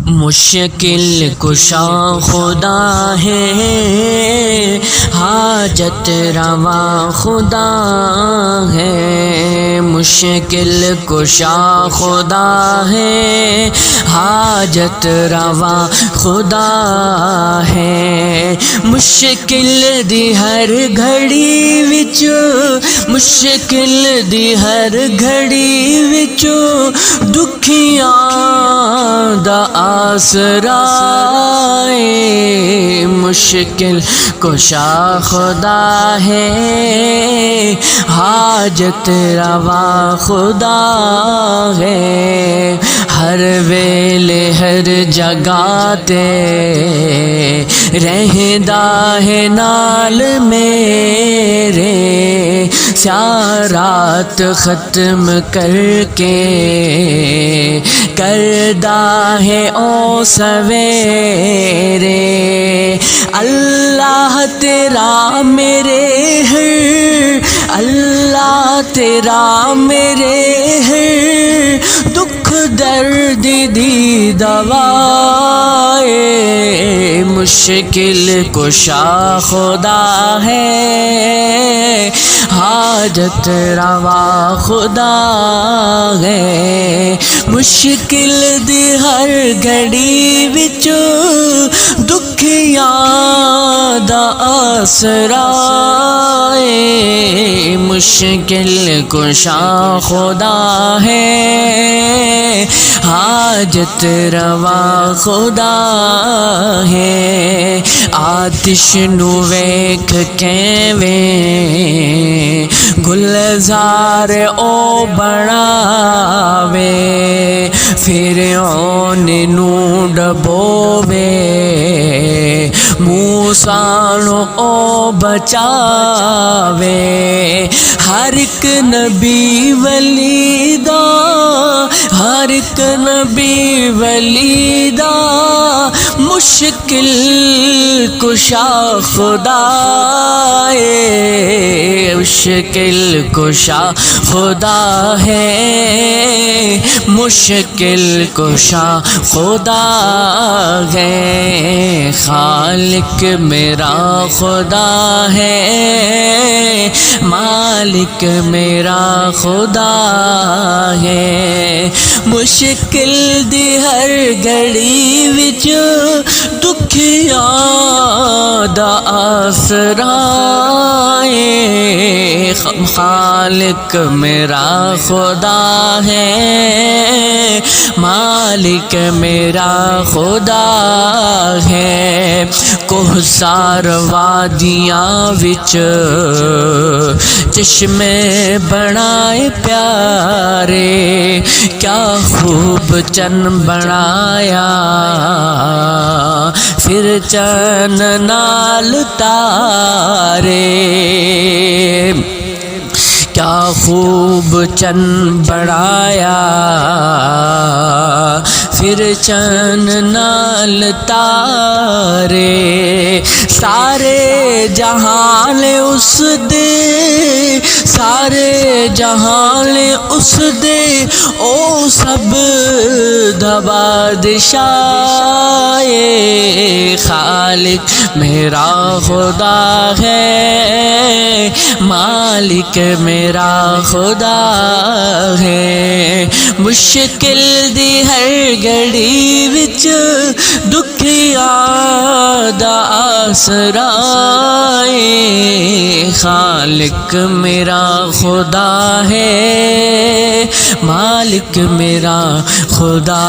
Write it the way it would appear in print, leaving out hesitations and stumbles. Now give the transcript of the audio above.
مشکل کشا خدا ہے، حاجت روا خدا ہے، مشکل کشا خدا ہے، حاجت روا خدا ہے، مشکل دی ہر گھڑی وچ، مشکل دی ہر گھڑی وچ دکھیاں دا آسرا ہے، مشکل کشا خدا ہے، حاجت روا خدا ہے، ہر ویلے ہر جگہ تے رہندا ہے نال میرے، سیارات ختم کر کے کردا ہے او سویرے، اللہ تیرا میرے ہے، اللہ تیرا میرے ہے، دکھ درد دی دوا، مشکل کشا خدا ہے، حاجت روا خدا ہے، مشکل دی ہر گھڑی وچ دکھیاں دا آسرا ہے، مشکل کشا خدا ہے، حاجت روا خدا ہے، آتش نو ویکھ کیویں گلزار او بناوے، فرعون نو ڈبووے، موسیٰ نو او بچاوے، ہر ایک نبی ولی دا، ہر ایک نبی ولی دا مشکل کشا خدا ہے، مشکل کشا خدا ہے، مشکل کشا خدا ہے، خالق میرا خدا ہے، مالک میرا خدا ہے، مشکل دی ہر گھڑی وچ دکھیاں دا آسرا ہے، خالق میرا خدا ہے، مالک میرا خدا ہے، کوہسار وادیاں وچ چشمے بنائے پیارے، کیا خوب چن بنایا، پھر چن نال تارے، کیا خوب چن بڑھایا، پھر چن نال تارے، سارے جہان اس دے، سارے جہان اس دے، او سب دا بادشاہ، خالق میرا خدا ہے، مالک میرا خدا ہے، مشکل دی ہر گھڑی وچ دکھیاں دا آسرا ہے، خالق میرا خدا ہے، مالک میرا خدا